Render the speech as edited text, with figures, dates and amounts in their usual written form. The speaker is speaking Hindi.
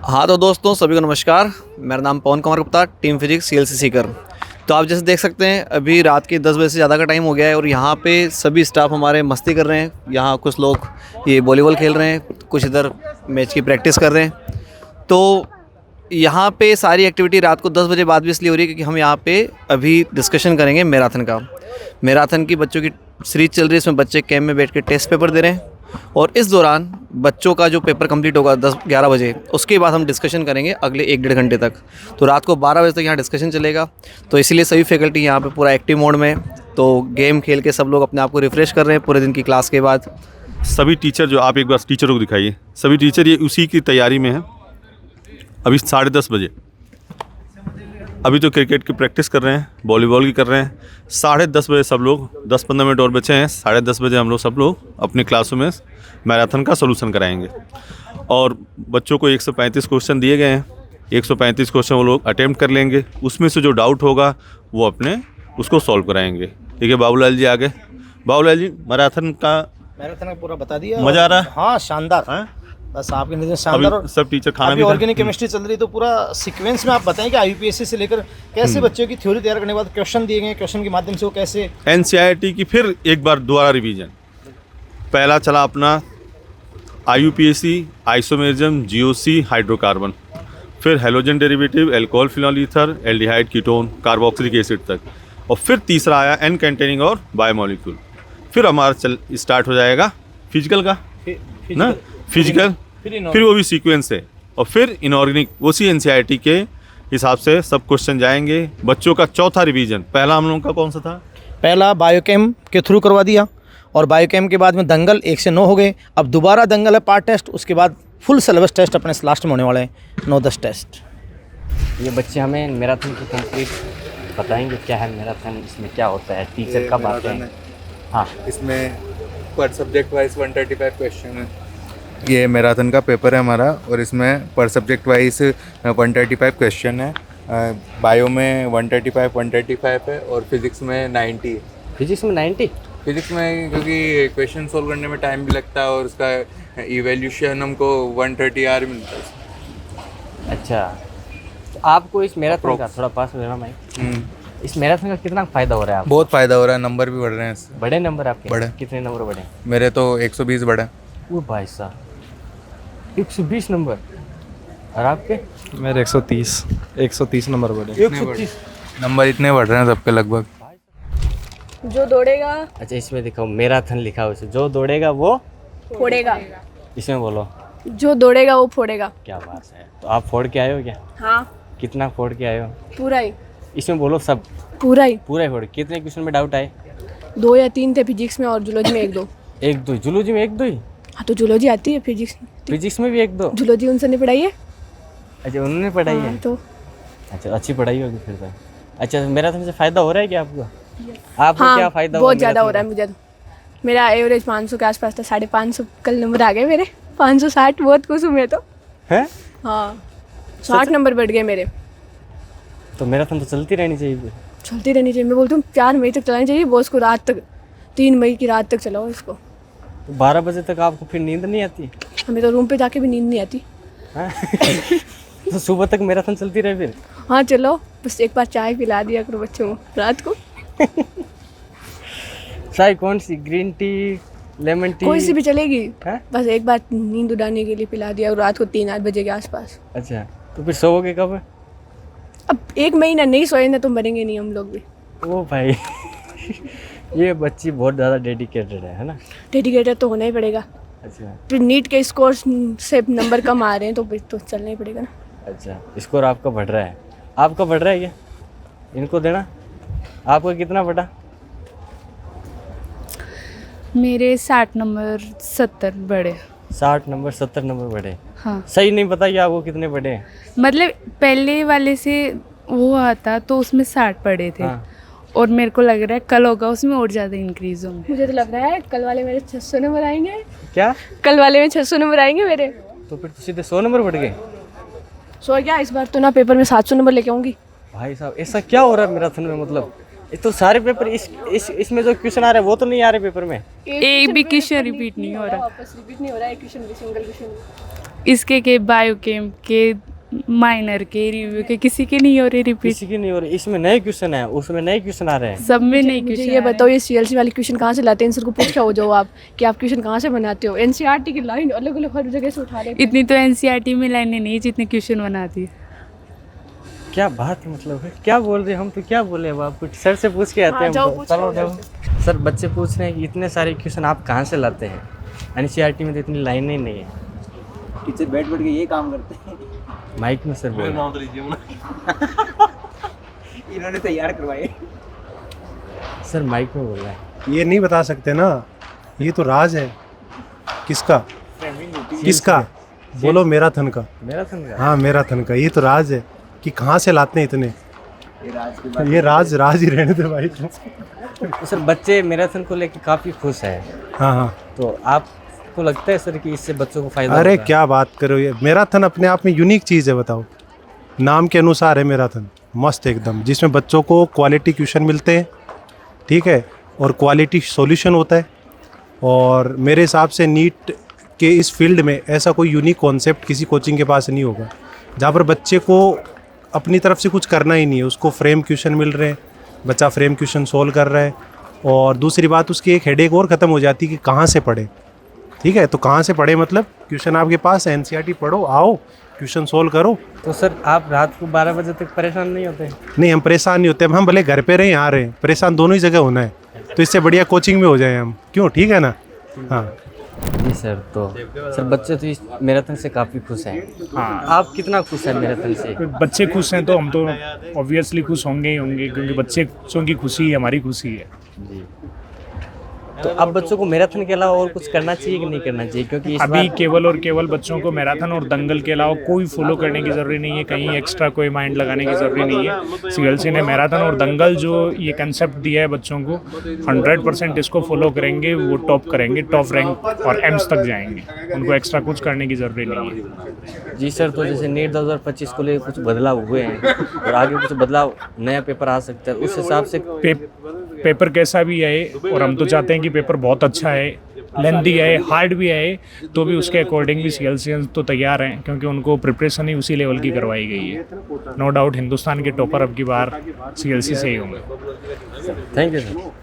हाँ तो दोस्तों सभी को नमस्कार। मेरा नाम Pawan Kumar Gupta, team physics CLC Sikar. तो आप जैसे देख सकते हैं अभी रात के 10 बजे से ज़्यादा का टाइम हो गया है और यहाँ पे सभी स्टाफ हमारे मस्ती कर रहे हैं। यहाँ कुछ लोग ये वॉलीबॉल खेल रहे हैं, कुछ इधर मैच की प्रैक्टिस कर रहे हैं। तो यहाँ पे सारी एक्टिविटी रात को 10 बजे बाद भी इसलिए हो रही है क्योंकि हम यहाँ पे अभी डिस्कशन करेंगे मैराथन का। मैराथन की बच्चों की सीरीज चल रही है, इसमें बच्चे कैंप में बैठ के टेस्ट पेपर दे रहे हैं और इस दौरान बच्चों का जो पेपर कंप्लीट होगा 10-11 बजे, उसके बाद हम डिस्कशन करेंगे अगले 1-1.5 घंटे तक। तो रात को 12 बजे तक यहाँ डिस्कशन चलेगा। तो इसीलिए सभी फैकल्टी यहाँ पे पूरा एक्टिव मोड में, तो गेम खेल के सब लोग अपने आप को रिफ़्रेश कर रहे हैं पूरे दिन की क्लास के बाद। सभी टीचर जो आप एक बार टीचरों को दिखाइए, सभी टीचर ये उसी की तैयारी में हैं। अभी 10:30 बजे, अभी तो क्रिकेट की प्रैक्टिस कर रहे हैं, वॉलीबॉल की कर रहे हैं। 10:30 बजे सब लोग, 10-15 मिनट और बचे हैं, 10:30 बजे हम लोग सब लोग अपने क्लासों में मैराथन का सोल्यूशन कराएंगे। और बच्चों को 135 क्वेश्चन दिए गए हैं, 135 क्वेश्चन वो लोग अटेम्प्ट कर लेंगे। उसमें से जो डाउट होगा वो अपने उसको सॉल्व कराएंगे। ठीक है, बाबूलाल जी आगे। बाबूलाल जी, मैराथन का पूरा बता दिया। मज़ा आ रहा है? हाँ, शानदार है? बस आपके निर्देश शानदार। और सब टीचर खाना अभी भी ऑर्गेनिक केमिस्ट्री चल रही है, तो पूरा सीक्वेंस में आप बताएं कि आईयूपीएससी से लेकर कैसे बच्चों की थ्योरी तैयार करने के बाद क्वेश्चन दिए गए, क्वेश्चन के माध्यम से वो कैसे एनसीईआरटी की फिर एक बार दोबारा रिवीजन। पहला चला अपना आईयूपीएसी, आइसोमेरिज्म, जीओसी, हाइड्रोकार्बन, फिर halogen derivative, alcohol, phenol ether, aldehyde, ketone, carboxylic acid तक। और फिर तीसरा आया एन कंटेनिंग और बायोमोलिक्यूल। फिर हमारा स्टार्ट हो जाएगा फिजिकल का ना, फिजिकल, फिर वो भी सीक्वेंस है। और फिर इनऑर्गेनिक, उसी एनसीईआरटी के हिसाब से सब क्वेश्चन जाएंगे। बच्चों का चौथा रिवीजन, पहला हम लोगों का कौन सा था? पहला बायोकेम के थ्रू करवा दिया और बायोकेम के बाद में दंगल 1 से 9 हो गए। अब दोबारा दंगल है पार्ट टेस्ट, उसके बाद फुल सिलेबस टेस्ट अपने लास्ट में होने वाले हैं, 9-10 टेस्ट। ये बच्चे हमें मैराथन की कंप्लीट बताएंगे, क्या है मैराथन, इसमें क्या होता है, टीचर कब आते हैं। हाँ, इसमें पर सब्जेक्ट वाइज 135 क्वेश्चन है। ये मैराथन का पेपर है हमारा और इसमें पर सब्जेक्ट वाइज 135 क्वेश्चन है। बायो में 135 है और फिजिक्स में 90 है। फिजिक्स में 90? फिजिक्स में क्योंकि क्वेश्चन सोल्व करने में टाइम भी लगता है और उसका इवैल्यूएशन हमको 130 आर मिलता है। अच्छा, तो आपको इस मैराथन का थोड़ा पास हो जाना भाई, इस मैराथन का कितना फ़ायदा हो रहा है आपको? बहुत फ़ायदा हो रहा है, नंबर भी बढ़ रहे हैं इससे। बड़े नंबर आपके? बड़े। कितने नंबर बढ़े? मेरे तो 120 बढ़े। वो भाई साहब, 120 नंबर। और आपके? मेरे 130 नंबर बढ़े। 130 नंबर इतने बढ़ रहे हैं सबके लगभग। जो दौड़ेगा अच्छा, इसमें दिखाओ मैराथन लिखा हो, जो दौड़ेगा वो फोड़ेगा, इसमें बोलो। जो दौड़ेगा वो फोड़ेगा। क्या बात है, तो आप फोड़ के आए हो क्या? हाँ, कितना फोड़ के आए हो? पूरा ही। इसमें बोलो सब। पूरा ही। पूरा ही फोड़। कितने क्वेश्चन में डाउट आए? 2 या 3 थे फिजिक्स में और जूलॉजी में 1-2। 1-2? जूलॉजी में 1-2 ही? हाँ, तो जूलॉजी आती है, फिजिक्स में भी 1-2? जूलॉजी उनसे नहीं पढ़ाई है। अच्छा, उन्होंने पढ़ाई है तो अच्छा, अच्छी पढ़ाई होगी फिर तो। अच्छा, मैराथन से फ़ायदा हो रहा है क्या आपको? आपको हाँ, क्या फ़ायदा? बहुत ज़्यादा हो रहा है मुझे तो। मेरा एवरेज 500 के आसपास था, 550 कल नंबर आ गए मेरे। 560, बहुत खुश हूँ मैं तो। है? हाँ, 60 नंबर बढ़ गए मेरे। तो मैराथन तो चलती रहनी चाहिए फिर। चलती रहनी चाहिए, मैं बोलती हूँ 4 मई तक चलानी चाहिए बॉस को, रात तक 3 मई की रात तक चलाओ इसको। तो 12 बजे तक आपको फिर नींद नहीं आती? हमें तो रूम पे जाके भी नींद नहीं आती। हाँ? तो सुबह तक मैराथन चलती रहे फिर? हाँ चलो, बस एक बार चाय पिला दिया करो बच्चों को रात को। चाय कौन सी? Green tea, lemon tea? कोई सी भी चलेगी। है? बस एक बार नींद उड़ाने के लिए पिला दिया और रात को 3-8 बजे के आसपास। अच्छा, तो फिर सोओगे कब? अब 1 महीना नहीं सोए ना तो मरेंगे नहीं हम लोग भी। ओ भाई ये बच्ची बहुत ज़्यादा डेडिकेटेड है ना? डेडिकेटेड तो होना ही पड़ेगा। अच्छा। फिर नीट के स्कोर से नंबर कम आ रहे हैं तो फिर तो चलना ही पड़ेगा ना। अच्छा, स्कोर आपका बढ़ रहा है? आपका बढ़ रहा है क्या? इनको देना। आपका कितना बढ़ा? मेरे 60 नंबर 70 बढ़े। 60 नंबर 70 नंबर बढ़े? हाँ। सही नहीं पता कि आपको कितने बढ़े हैं? मतलब पहले वाले से वो आता तो उसमें 60 पड़े थे। हाँ। और मेरे को लग रहा है कल होगा उसमें और ज़्यादा इंक्रीज होंगे। मुझे तो लग रहा है कल वाले मेरे 600 नंबर आएंगे। क्या? कल वाले में 600 नंबर आएंगे मेरे। तो फिर तो सीधे 100 नंबर बढ़ गए। सो क्या इस बार तो ना पेपर में 700 नंबर लेके आऊँगी। भाई साहब, ऐसा क्या हो रहा है मैराथन में? मतलब ये तो सारे पेपर इसमें जो क्वेश्चन आ रहे हैं वो तो नहीं आ रहे पेपर में। एक भी क्वेश्चन रिपीट नहीं हो रहा। वापस रिपीट नहीं हो रहा है क्वेश्चन भी, सिंगल क्वेश्चन। इसके के बायोकेम के माइनर के रिव्यू के किसी के नहीं हो रहे रिपीट। किसी की नहीं हो रही। इसमें नए क्वेश्चन है, उसमें नए क्वेश्चन आ रहे हैं। सब में नहीं मुझे क्वेश्चन ये बताओ, ये सीएलसी वाले क्वेश्चन कहाँ से लाते हैं? इनसे को पूछा हो जो आप कि आप क्वेश्चन कहाँ से बनाते हो? एनसीईआरटी की लाइन अलग अलग हर जगह से उठा रहे हैं। इतनी तो एनसीईआरटी में लाइनें नहीं जितने क्वेश्चन बनाती है। क्या बात है, मतलब है क्या बोल रहे हैं हम? तो क्या बोले अब आप? कुछ सर से पूछ के आते हैं हाँ, जाओ हम तो। पूछो चलो सर जाओ। सर बच्चे पूछ रहे हैं कि इतने सारे क्वेश्चन आप कहाँ से लाते हैं? एनसीईआरटी में तो इतनी लाइनें ही नहीं है। टीचर बैठ बैठ के ये काम करते हैं। माइक में सर बोल। इन्होंने तैयार करवाए। सर माइक में बोल रहा है। ये नहीं बता सकते ना, ये तो राज है। किसका? किसका? बोलो मैराथन का। मैराथन का? हाँ मैराथन का, ये तो राज है कि कहाँ से लाते हैं इतने। ये राज ही रहने दे भाई। तो सर बच्चे मैराथन को लेकर काफ़ी खुश है। हाँ हाँ। तो आपको लगता है सर कि इससे बच्चों को फायदा अरे होगा? क्या बात करो, ये मैराथन अपने आप में यूनिक चीज़ है। बताओ, नाम के अनुसार है मैराथन, मस्त एकदम, जिसमें बच्चों को क्वालिटी क्वेश्चन मिलते हैं, ठीक है, और क्वालिटी सॉल्यूशन होता है। और मेरे हिसाब से नीट के इस फील्ड में ऐसा कोई यूनिक कॉन्सेप्ट किसी कोचिंग के पास नहीं होगा, जहाँ पर बच्चे को अपनी तरफ से कुछ करना ही नहीं है, उसको फ्रेम क्वेश्चन मिल रहे हैं, बच्चा फ्रेम क्वेश्चन सोल्व कर रहा है। और दूसरी बात, उसकी एक हेडेक और ख़त्म हो जाती है कि कहाँ से पढ़े। ठीक है, तो कहाँ से पढ़े मतलब क्वेश्चन आपके पास है, एनसीईआरटी पढ़ो, आओ क्वेश्चन सोल्व करो। तो सर आप रात को 12 बजे तक परेशान नहीं होते? नहीं, हम परेशान नहीं होते। हम भले घर पे रहें, यहाँ रहें, परेशान दोनों ही जगह होना है। तो इससे बढ़िया कोचिंग में हो जाए हम, क्यों? ठीक है ना? हाँ जी सर। तो सर बच्चे तो इस मैराथन से काफ़ी खुश हैं। हाँ, आप कितना खुश हैं मैराथन से? बच्चे खुश हैं तो हम तो ऑब्वियसली खुश होंगे ही होंगे, क्योंकि बच्चों की खुशी हमारी खुशी है। जी। तो अब बच्चों को मैराथन के अलावा और कुछ करना चाहिए कि नहीं करना चाहिए? क्योंकि इस अभी बार केवल और केवल बच्चों को मैराथन और दंगल के अलावा कोई फॉलो करने की ज़रूरी नहीं है, कहीं एक्स्ट्रा कोई माइंड लगाने की ज़रूरी नहीं है। सीएलसी ने मैराथन और दंगल जो ये कंसेप्ट दिया है बच्चों को, 100% इसको फॉलो करेंगे, वो टॉप करेंगे, टॉप रैंक और एम्स तक जाएंगे। उनको एक्स्ट्रा कुछ करने की ज़रूरी नहीं है। जी सर। तो जैसे नीट 2025 को लेकर कुछ बदलाव हुए हैं और आगे कुछ बदलाव, नया पेपर आ सकता है, उस हिसाब से पेपर कैसा भी आए, और हम तो चाहते हैं कि पेपर बहुत अच्छा है, लेंथी है, हार्ड भी है, तो भी उसके अकॉर्डिंग भी सीएलसीएंस तो तैयार हैं, क्योंकि उनको प्रिपरेशन ही उसी लेवल की करवाई गई है। नो डाउट हिंदुस्तान के टॉपर अब की बार सीएलसी से ही होंगे। Thank you sir.